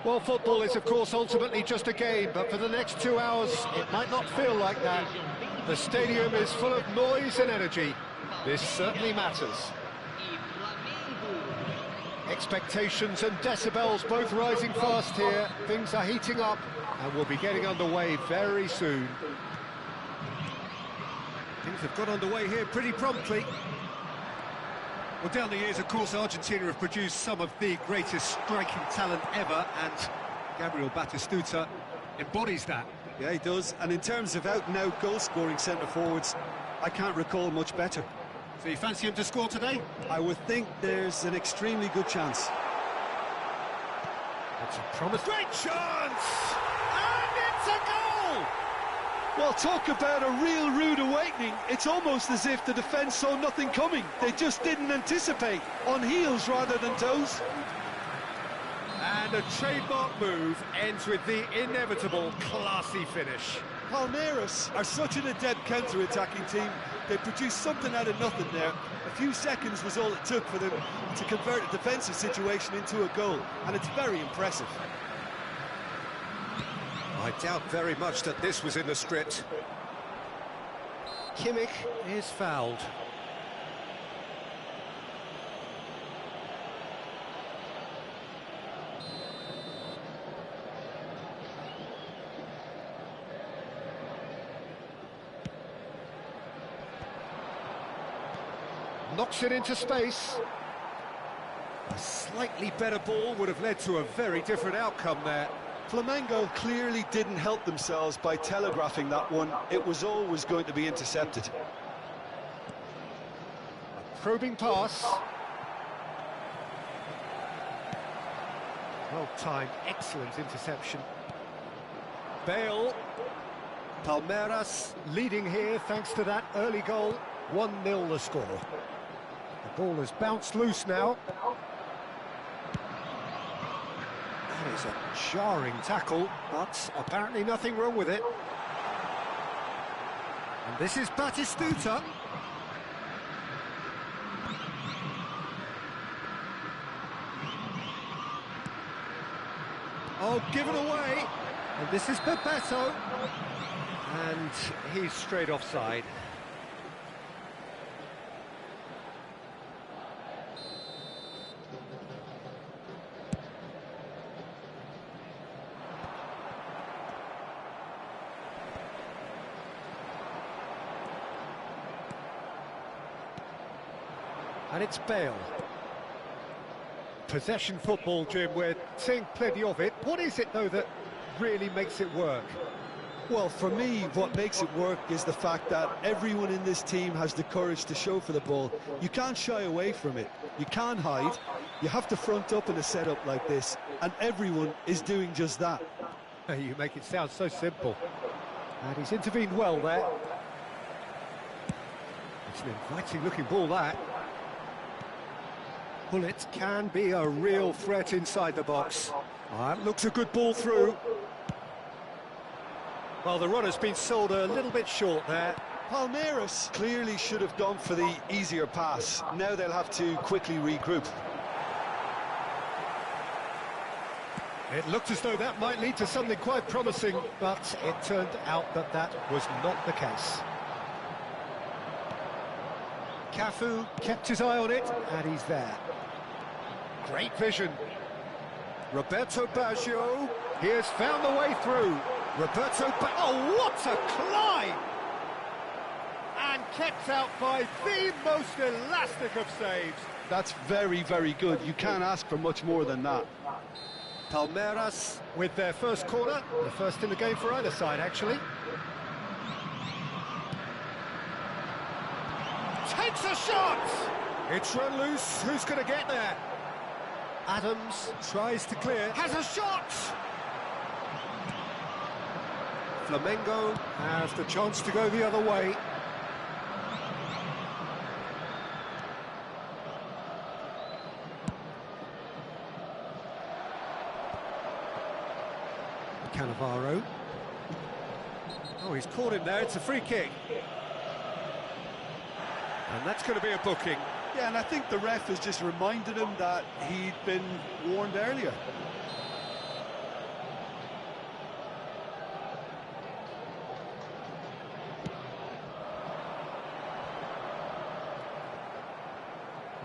Well, football is, of course, ultimately just a game, but for the next 2 hours, it might not feel like that. The stadium is full of noise and energy. This certainly matters. Expectations and decibels both rising fast here. Things are heating up, and we'll be getting underway very soon. Things have got underway here pretty promptly. Well, down the years, of course, Argentina have produced some of the greatest striking talent ever, and Gabriel Batistuta embodies that. Yeah, he does. And in terms of out-and-out goal-scoring centre-forwards, I can't recall much better. So you fancy him to score today? I would think there's an extremely good chance. That's a promise. Great chance! And it's a goal! Well, talk about a real rude awakening. It's almost as if the defence saw nothing coming. They just didn't anticipate, on heels rather than toes. And a trademark move ends with the inevitable classy finish. Palmeiras are such an adept counter-attacking team. They produced something out of nothing there. A few seconds was all it took for them to convert a defensive situation into a goal, and it's very impressive. I doubt very much that this was in the script. Kimmich is fouled. Knocks it into space. A slightly better ball would have led to a very different outcome there. Flamengo clearly didn't help themselves by telegraphing that one. It was always going to be intercepted. A probing pass. Well-timed, excellent interception. Bale. Palmeiras leading here thanks to that early goal. 1-0 the score. The ball has bounced loose now. That is a jarring tackle, but apparently nothing wrong with it. And this is Batistuta. Oh, given away. And this is Bebeto. And he's straight offside. And it's Bale. Possession football, Jim, we're seeing plenty of it. What is it, though, that really makes it work? Well, for me, what makes it work is the fact that everyone in this team has the courage to show for the ball. You can't shy away from it. You can't hide. You have to front up in a setup like this, and everyone is doing just that. You make it sound so simple. And he's intervened well there. It's an inviting-looking ball, that. Well, it can be a real threat inside the box. That looks a good ball through. Well, the runner's been sold a little bit short there. Palmeiras clearly should have gone for the easier pass. Now they'll have to quickly regroup. It looked as though that might lead to something quite promising, but it turned out that that was not the case. Cafu kept his eye on it, and he's there. Great vision. Roberto Baggio, he has found the way through. Oh, what a climb! And kept out by the most elastic of saves. That's very, very good. You can't ask for much more than that. Palmeiras with their first corner, the first in the game for either side, actually. Takes a shot! It's run loose, who's going to get there? Adams tries to clear, has a shot! Flamengo has the chance to go the other way. Cannavaro. Oh, he's caught him there, it's a free kick. And that's going to be a booking. Yeah, and I think the ref has just reminded him that he'd been warned earlier.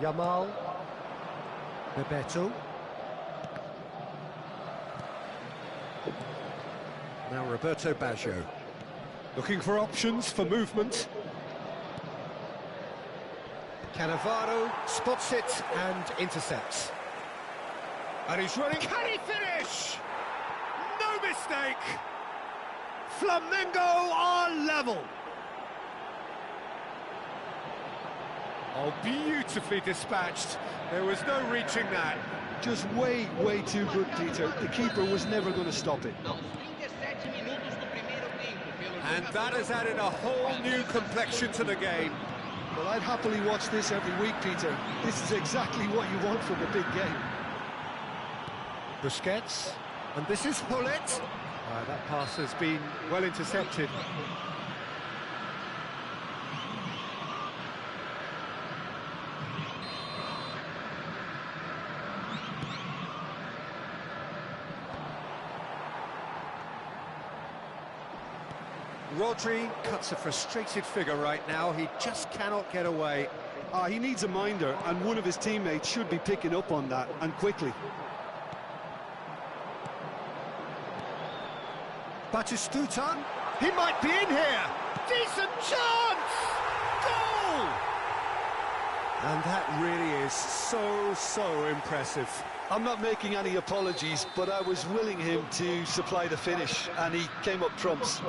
Yamal. Bebeto. Now Roberto Baggio. Looking for options for movement. Cannavaro spots it and intercepts. And he's running. Can he finish? No mistake! Flamengo are level. Oh, beautifully dispatched. There was no reaching that. Just way too good, Peter. The keeper was never going to stop it. And that has added a whole new complexion to the game. Well, I'd happily watch this every week, Peter. This is exactly what you want from a big game. Busquets, and this is Hullet. That pass has been well intercepted. Rodri cuts a frustrated figure right now. He just cannot get away. He needs a minder, and one of his teammates should be picking up on that, and quickly. Batistuta, he might be in here. Decent chance! Goal! And that really is so impressive. I'm not making any apologies, but I was willing him to supply the finish, and he came up trumps.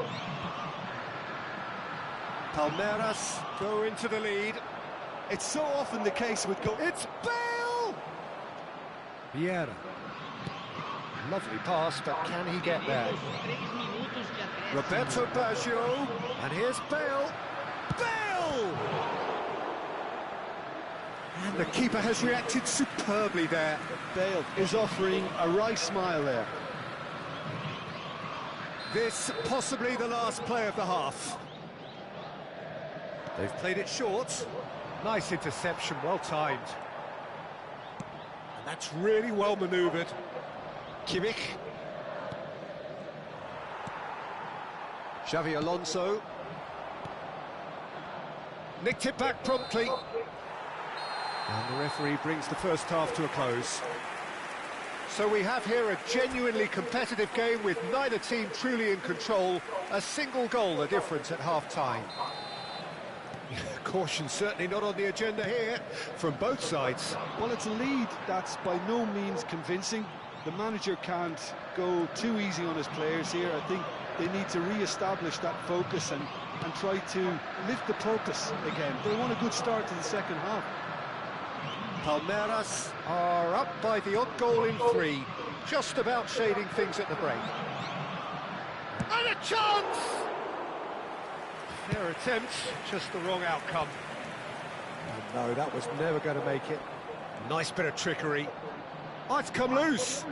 Palmeiras go into the lead. It's so often the case with goal. It's Bale! Vieira. Lovely pass, but can he get there? Roberto Baggio, and here's Bale. Bale! And the keeper has reacted superbly there. Bale is offering a wry smile there. This possibly the last play of the half. They've played it short. Nice interception, well timed. And that's really well manoeuvred. Kimmich. Xavi Alonso. Nicked it back promptly. And the referee brings the first half to a close. So we have here a genuinely competitive game with neither team truly in control. A single goal the difference at half-time. Caution certainly not on the agenda here from both sides. Well, it's a lead that's by no means convincing. The manager can't go too easy on his players here. I think they need to re-establish that focus and try to lift the purpose again. They want a good start to the second half. Palmeiras are up by the odd goal in 3, just about shading things at the break. And a chance! Their attempt, just the wrong outcome. And no, that was never going to make it. Nice bit of trickery. Oh, it's come loose.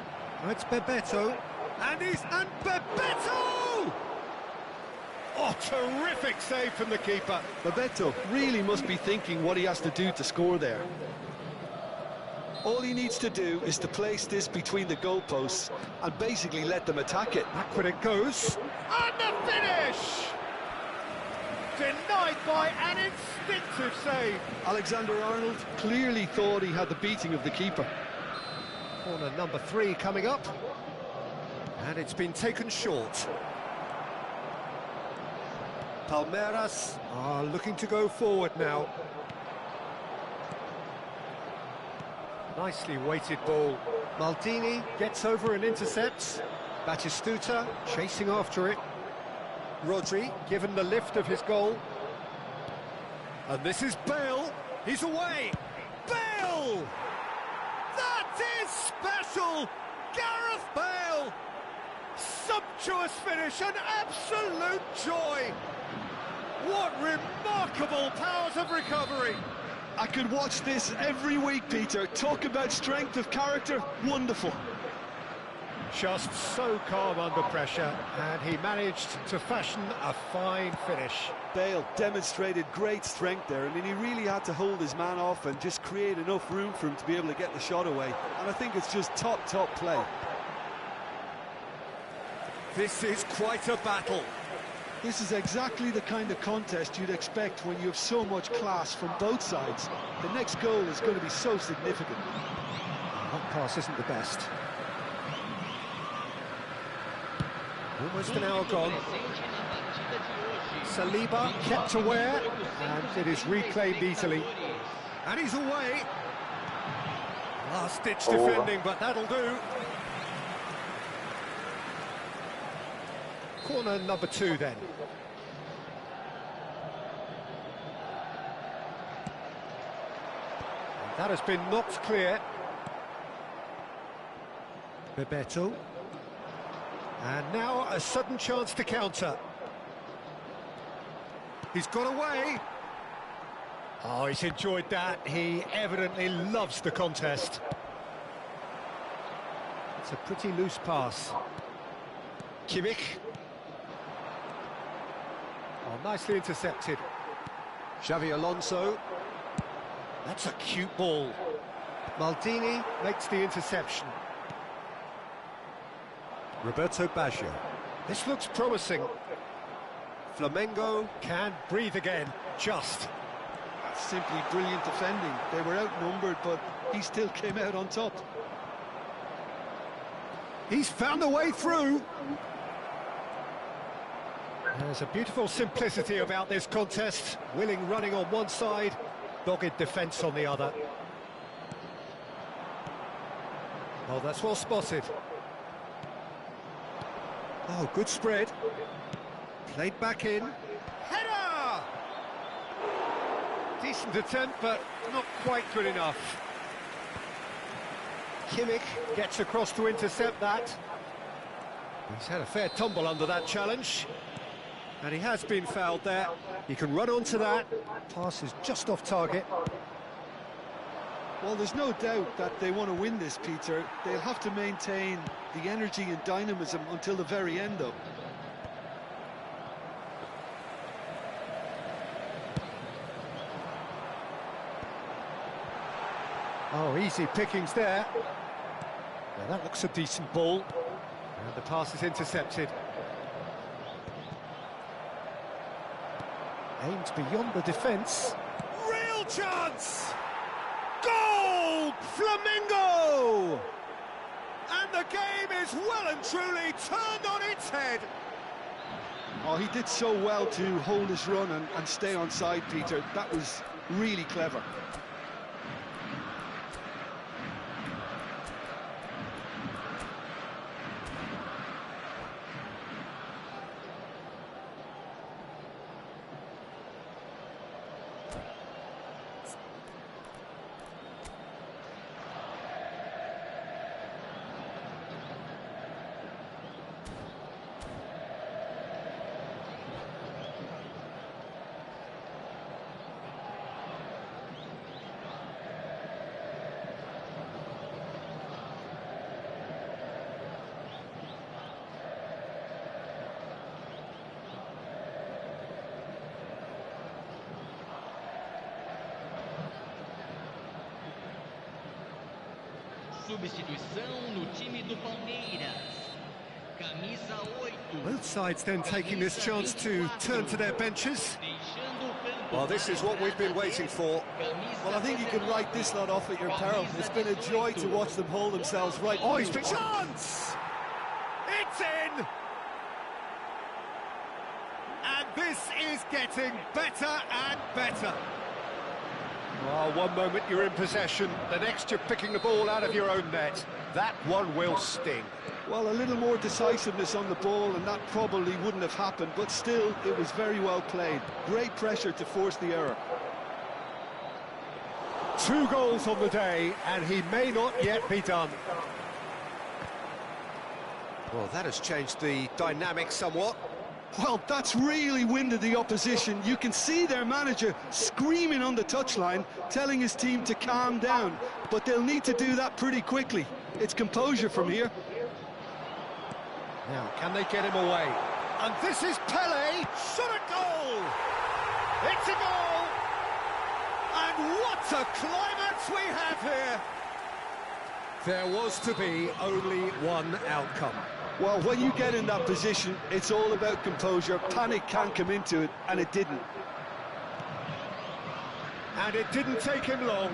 Oh, it's Bebeto. And Bebeto! Oh, terrific save from the keeper. Bebeto really must be thinking what he has to do to score there. All he needs to do is to place this between the goalposts and basically let them attack it. Back when it goes. And the finish! Denied by an instinctive save. Alexander-Arnold clearly thought he had the beating of the keeper. Corner number 3 coming up. And it's been taken short. Palmeiras are looking to go forward now. Nicely weighted ball. Maldini gets over and intercepts. Batistuta chasing after it. Rodri given the lift of his goal. And this is Bale. He's away. Bale! That is special! Gareth Bale! Sumptuous finish, an absolute joy! What remarkable powers of recovery! I could watch this every week, Peter. Talk about strength of character, wonderful. Just so calm under pressure, and he managed to fashion a fine finish. Bale demonstrated great strength there. I mean, he really had to hold his man off and just create enough room for him to be able to get the shot away. And I think it's just top play. This is quite a battle. This is exactly the kind of contest you'd expect when you have so much class from both sides. The next goal is going to be so significant. That pass isn't the best. Almost an hour gone. Saliba kept aware, and it is reclaimed easily. And he's away. Last-ditch defending, but that'll do. Corner number 2 then. And that has been knocked clear. Bebeto. And now a sudden chance to counter. He's got away. Oh, he's enjoyed that. He evidently loves the contest. It's a pretty loose pass. Kimmich. Oh, nicely intercepted. Xavi Alonso. That's a cute ball. Maldini makes the interception. Roberto Baggio. This looks promising. Flamengo can breathe again, just. That's simply brilliant defending. They were outnumbered, but he still came out on top. He's found a way through. There's a beautiful simplicity about this contest. Willing running on one side, dogged defence on the other. Oh, that's well spotted. Oh, good spread. Played back in. Header! Decent attempt, but not quite good enough. Kimmich gets across to intercept that. He's had a fair tumble under that challenge. And he has been fouled there. He can run onto that. Pass is just off target. Well, there's no doubt that they want to win this, Peter. They'll have to maintain the energy and dynamism until the very end, though. Oh, easy pickings there. Now that looks a decent ball. And the pass is intercepted. Aimed beyond the defence. Real chance! Goal! Flamengo! And the game is well and truly turned on its head. Oh, he did so well to hold his run and stay on side, Peter. That was really clever. Substituição no time do Palmeiras. Camisa 8. Both sides then taking this chance to turn to their benches. Well, this is what we've been waiting for. Well, I think you can write this lot off at your peril. It's been a joy to watch them hold themselves right. Oh, he's been chance! It's in! And this is getting better and better. Oh, one moment you're in possession, the next you're picking the ball out of your own net. That one will sting. Well, a little more decisiveness on the ball and that probably wouldn't have happened, but still, it was very well played. Great pressure to force the error. 2 goals on the day, and he may not yet be done. Well, that has changed the dynamic somewhat. Well, that's really winded the opposition. You can see their manager screaming on the touchline, telling his team to calm down. But they'll need to do that pretty quickly. It's composure from here. Now, can they get him away? And this is Pele, shot at goal! It's a goal! And what a climax we have here! There was to be only one outcome. Well, when you get in that position, it's all about composure. Panic can't come into it, and it didn't. And it didn't take him long.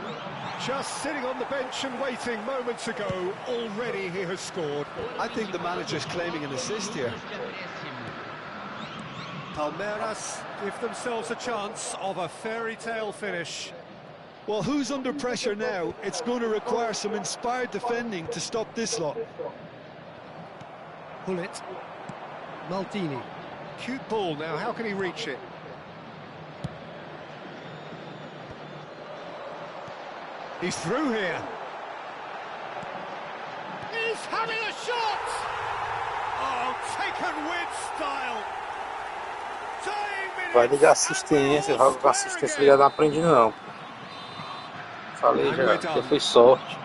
Just sitting on the bench and waiting moments ago, already he has scored. I think the manager's claiming an assist here. Palmeiras give themselves a chance of a fairy tale finish. Well, who's under pressure now? It's going to require some inspired defending to stop this lot. Hullet. Maldini. Cute ball now, how can he reach it? He's through here. He's having a shot! Oh, taken with style. Vai ligar assistência, joga com assistência, ele não aprende não. Falei já, já foi sorte.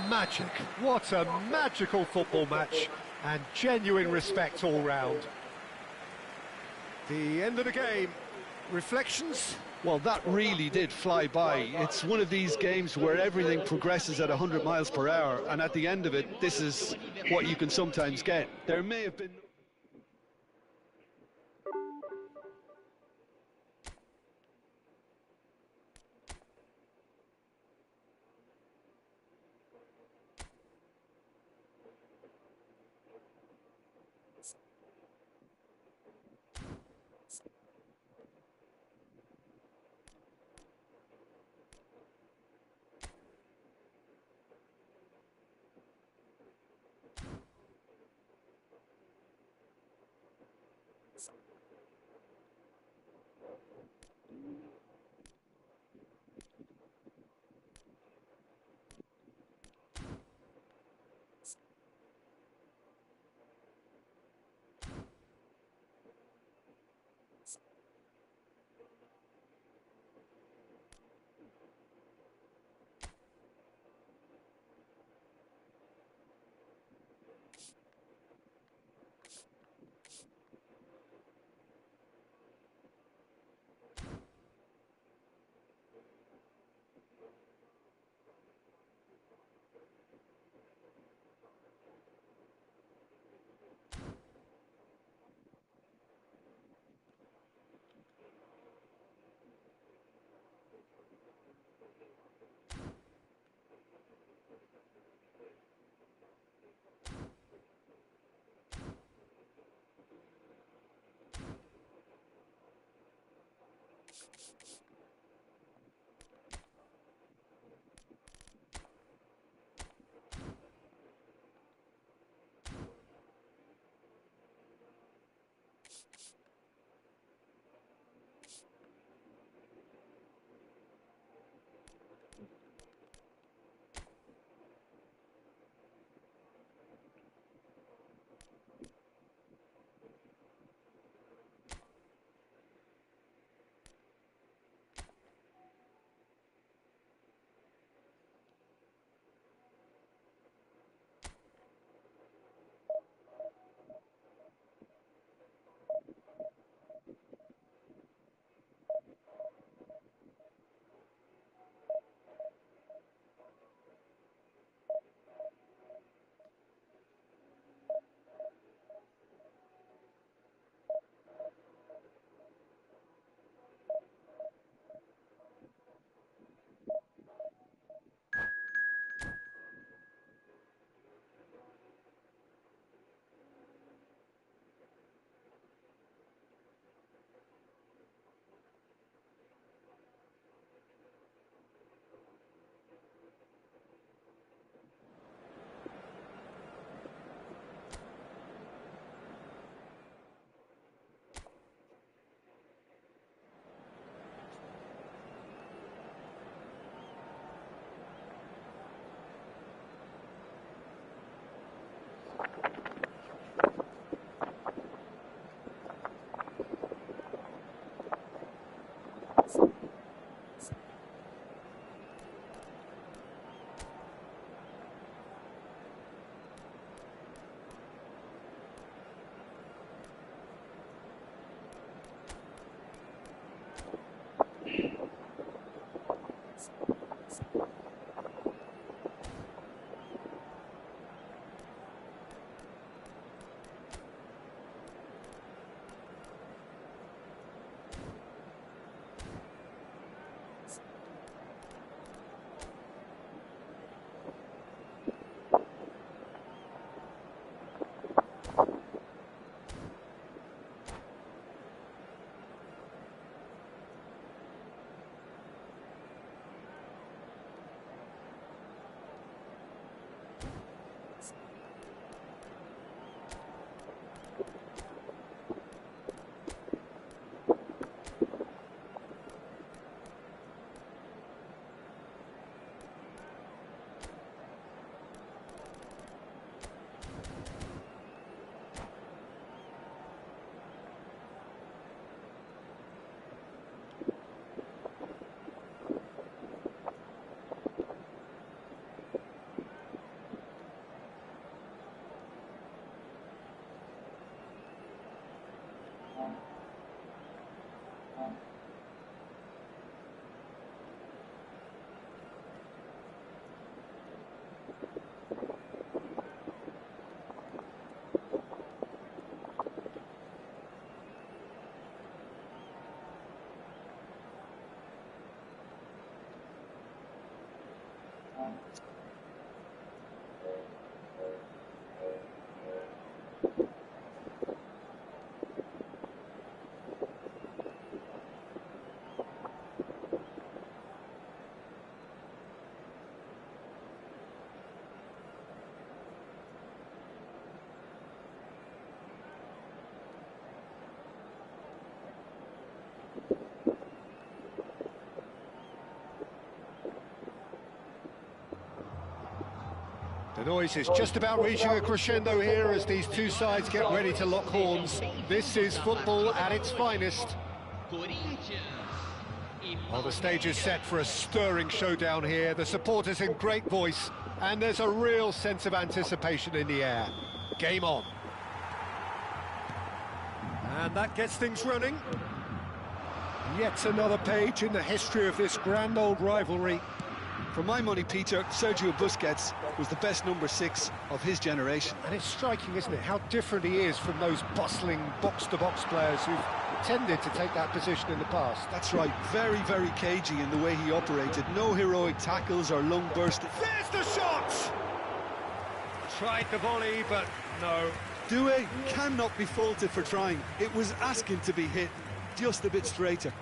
Magic, what a magical football match, and genuine respect all round. The end of the game, reflections? Well, that really did fly by. It's one of these games where everything progresses at 100 miles per hour, and at the end of it, this is what you can sometimes get. There may have been... The noise is just about reaching a crescendo here as these two sides get ready to lock horns. This is football at its finest. Well, the stage is set for a stirring showdown here. The supporters in great voice, and there's a real sense of anticipation in the air. Game on. And that gets things running. Yet another page in the history of this grand old rivalry. For my money, Peter, Sergio Busquets was the best number 6 of his generation. And it's striking, isn't it, how different he is from those bustling box-to-box players who've tended to take that position in the past. That's right, very, very cagey in the way he operated. No heroic tackles or lung bursts. There's the shot! Tried the volley, but no. Doué cannot be faulted for trying. It was asking to be hit, just a bit straighter.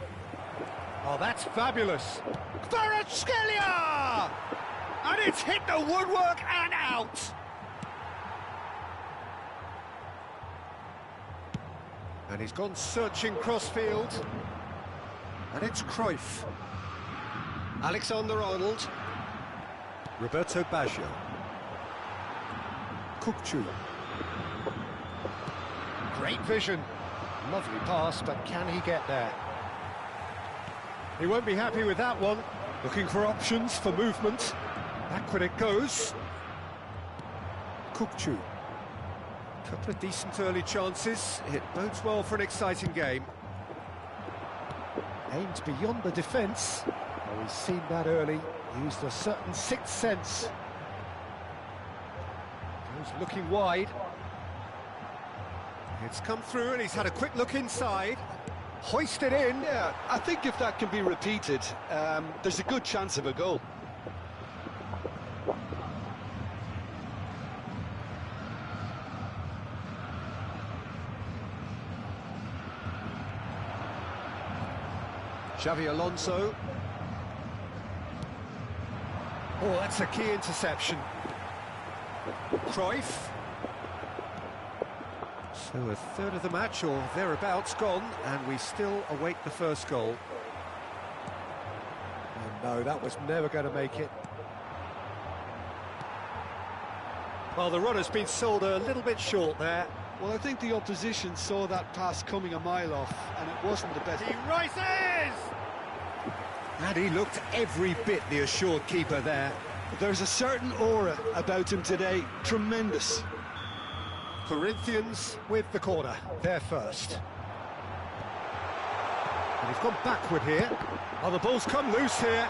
Oh, that's fabulous. Kvaratskhelia! And it's hit the woodwork and out. And he's gone searching crossfield. And it's Cruyff. Alexander-Arnold. Roberto Baggio. Kukçu. Great vision. Lovely pass, but can he get there? He won't be happy with that one. Looking for options for movement. Backward it goes. Kukçu. Couple of decent early chances. It bodes well for an exciting game. Aimed beyond the defence. Oh, he's seen that early. Used a certain sixth sense. Goes looking wide. It's come through and he's had a quick look inside. Hoisted in. Yeah, I think if that can be repeated, there's a good chance of a goal. Xavi Alonso. Oh, that's a key interception. Cruyff. So a third of the match, or thereabouts, gone, and we still await the first goal. Oh no, that was never going to make it. Well, the runner's been sold a little bit short there. Well, I think the opposition saw that pass coming a mile off, and it wasn't the best. He rises! And he looked every bit the assured keeper there. There's a certain aura about him today, tremendous. Corinthians with the corner, they're first. And he's gone backward here. Oh, the ball's come loose here.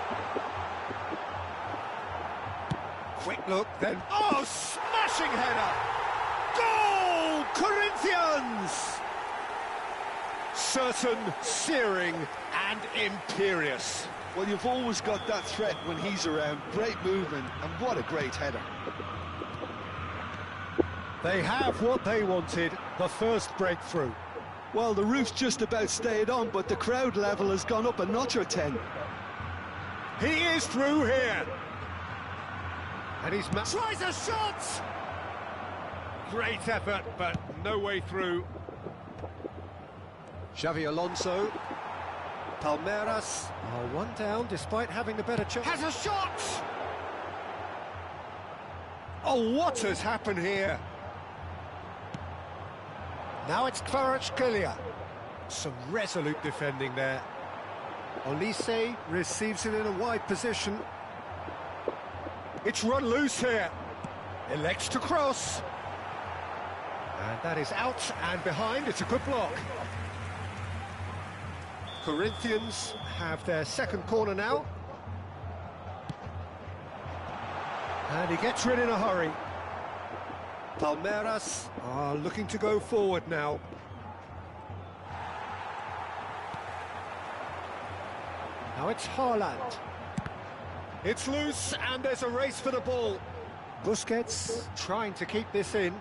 Quick look, then... Oh, smashing header! Goal! Corinthians! Certain, searing and imperious. Well, you've always got that threat when he's around. Great movement, and what a great header. They have what they wanted, the first breakthrough. Well, the roof's just about stayed on, but the crowd level has gone up a notch or 10. He is through here. And he's... tries a shot! Great effort, but no way through. Xavi Alonso. Palmeiras. Oh, one down despite having the better chance. Has a shot! Oh, what has happened here? Now it's Kvaratskhelia. Some resolute defending there. Olise receives it in a wide position. It's run loose here. Elects to cross. And that is out and behind. It's a good block. Corinthians have their second corner now. And he gets rid in a hurry. Palmeiras are looking to go forward now. Now it's Haaland. It's loose and there's a race for the ball. Busquets trying to keep this in.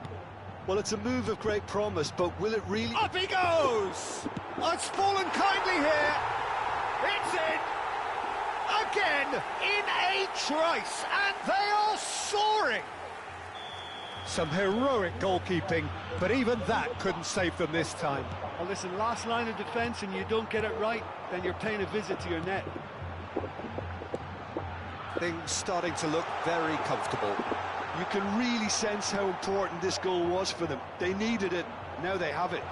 Well, it's a move of great promise, but will it really... Up he goes! Oh, it's fallen kindly here. It's in. Again, in a trice, and they are soaring. Some heroic goalkeeping, but even that couldn't save them this time. Well, listen, last line of defence and you don't get it right, then you're paying a visit to your net. Things starting to look very comfortable. You can really sense how important this goal was for them. They needed it, now they have it.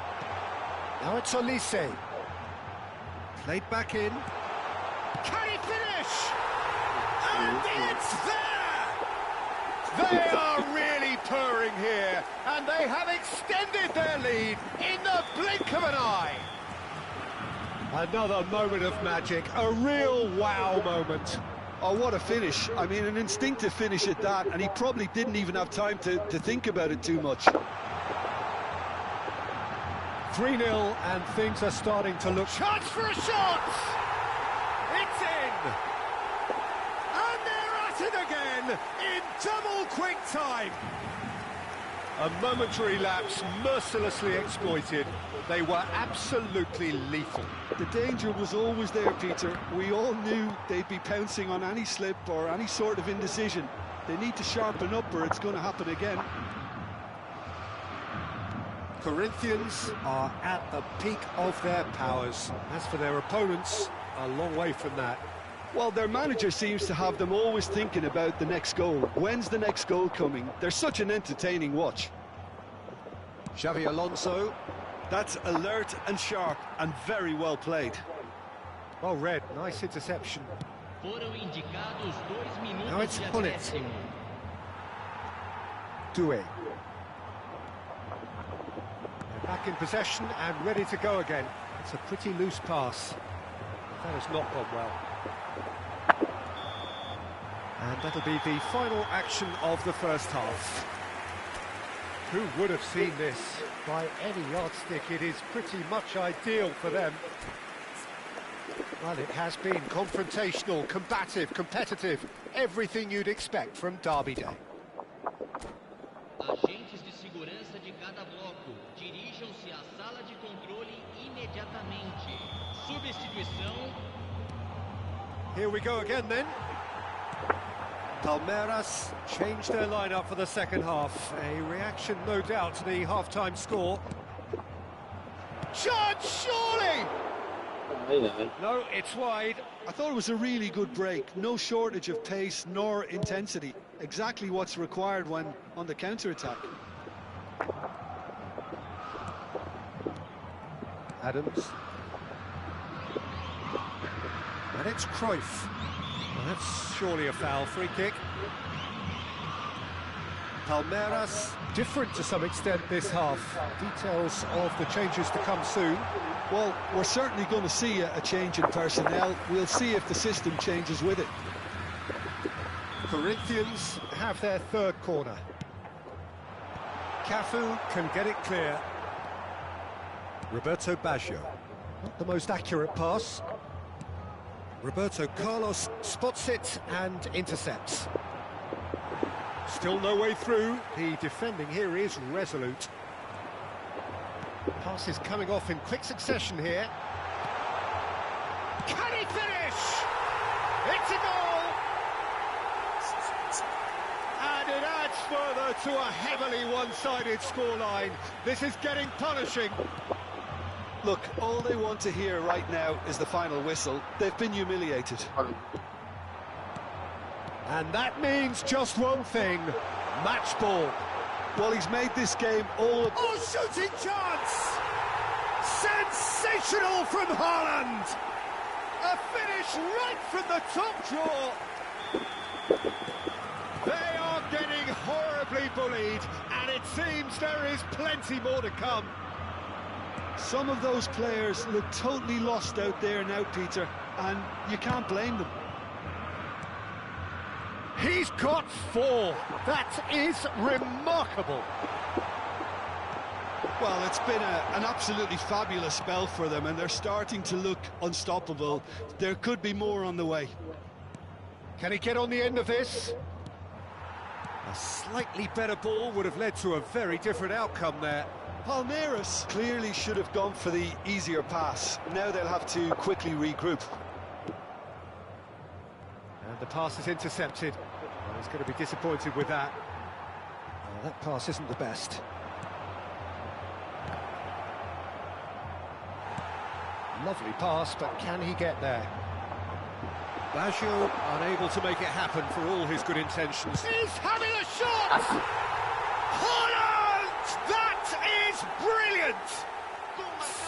Now it's Olise. Played back in. Can he finish? And it's there! They are really purring here, and they have extended their lead in the blink of an eye. Another moment of magic, a real wow moment. Oh, what a finish. I mean, an instinctive finish at that, and he probably didn't even have time to think about it too much. 3-0, and things are starting to look... Chance for a shot! It's in! And they're at it again, in double quick time! A momentary lapse mercilessly exploited. They were absolutely lethal. The danger was always there, Peter. We all knew they'd be pouncing on any slip or any sort of indecision. They need to sharpen up or it's going to happen again. Corinthians are at the peak of their powers. As for their opponents, a long way from that. Well, their manager seems to have them always thinking about the next goal. When's the next goal coming? They're such an entertaining watch. Xavi Alonso. That's alert and sharp and very well played. Well read, nice interception. Now it's Hullet. Doué. They're back in possession and ready to go again. It's a pretty loose pass. That has not gone well. And that'll be the final action of the first half. Who would have seen this? By any yardstick, it is pretty much ideal for them. Well, it has been confrontational, combative, competitive, everything you'd expect from Derby Day. Agentes de segurança de cada bloco, dirijam-se à sala de controle imediatamente. Substituição. Here we go again then. Palmeiras changed their lineup for the second half. A reaction, no doubt, to the half-time score. Chance, surely! No, it's wide. I thought it was a really good break. No shortage of pace nor intensity. Exactly what's required when on the counter-attack. Adams. And it's Cruyff. Well, that's surely a foul. Free kick. Palmeiras, different to some extent this half. Details of the changes to come soon. Well, we're certainly going to see a change in personnel. We'll see if the system changes with it. Corinthians have their third corner. Cafu can get it clear. Roberto Baggio. Not the most accurate pass. Roberto Carlos spots it and intercepts. Still no way through. The defending here is resolute. Pass is coming off in quick succession here. Can he finish? It's a goal! And it adds further to a heavily one-sided scoreline. This is getting punishing. Look, all they want to hear right now is the final whistle. They've been humiliated. And that means just one thing, match ball. Well, he's made this game all... Oh, shooting chance! Sensational from Haaland! A finish right from the top draw. They are getting horribly bullied, and it seems there is plenty more to come. Some of those players look totally lost out there now, Peter, and you can't blame them. He's got 4. That is remarkable. Well, it's been an absolutely fabulous spell for them, and they're starting to look unstoppable. There could be more on the way. Can he get on the end of this? A slightly better ball would have led to a very different outcome there. Palmeiras clearly should have gone for the easier pass. Now they'll have to quickly regroup. And the pass is intercepted. Well, he's going to be disappointed with that. Well, that pass isn't the best. Lovely pass, but can he get there? Baggio unable to make it happen for all his good intentions. He's having a shot! Holland! That is brilliant!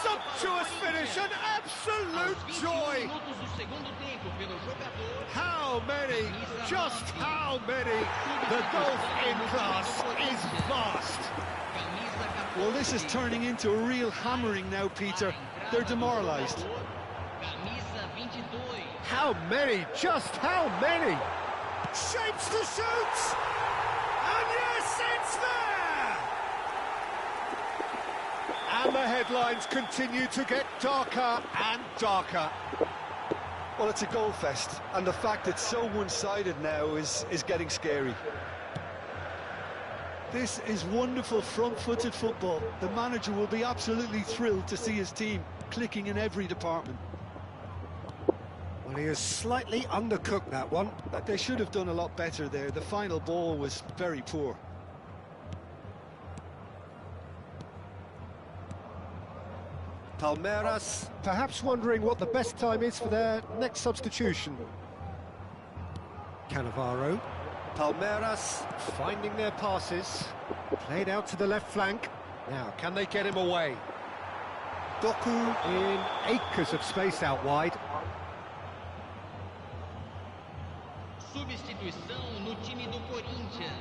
Sumptuous finish, an absolute joy! How many, just how many? The gulf in class is vast. Well, this is turning into a real hammering now, Peter. They're demoralised. How many? Just how many? Shapes to shoot! And yes, it's there! And the headlines continue to get darker and darker. Well, it's a goal fest, and the fact it's so one-sided now is getting scary. This is wonderful front-footed football. The manager will be absolutely thrilled to see his team clicking in every department. Well, he has slightly undercooked that one. But they should have done a lot better there. The final ball was very poor. Palmeiras perhaps wondering what the best time is for their next substitution. Cannavaro. Palmeiras finding their passes. Played out to the left flank. Now, can they get him away? Doku in acres of space out wide. Substituição no time do Corinthians.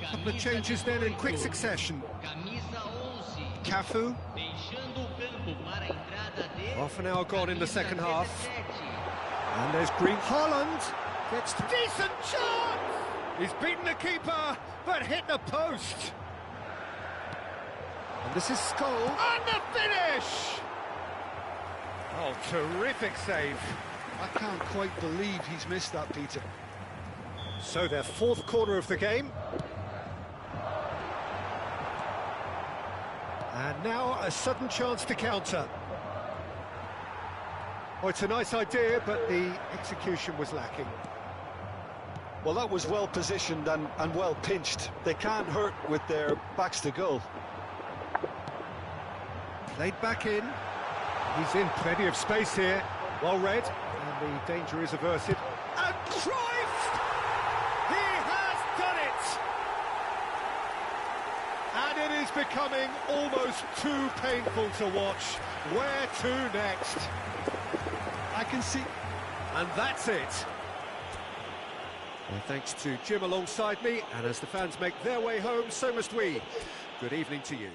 Couple of changes then in quick succession. Camisa 11. Cafu. Deixando o campo para a entrada de Half an hour gone in the second half. 17. And there's Green. Holland gets decent chance. He's beaten the keeper, but hit the post. And this is Skull. And the finish! Oh, terrific save. I can't quite believe he's missed that, Peter. So their 4th corner of the game. And now a sudden chance to counter. Oh, it's a nice idea, but the execution was lacking. Well, that was well positioned and well pinched. They can't hurt with their backs to goal. Played back in. He's in plenty of space here. Well read. And the danger is averted. And Cruyff! He has done it! And it is becoming almost too painful to watch. Where to next? I can see... And that's it. Well, thanks to Jim alongside me, and as the fans make their way home, so must we. Good evening to you.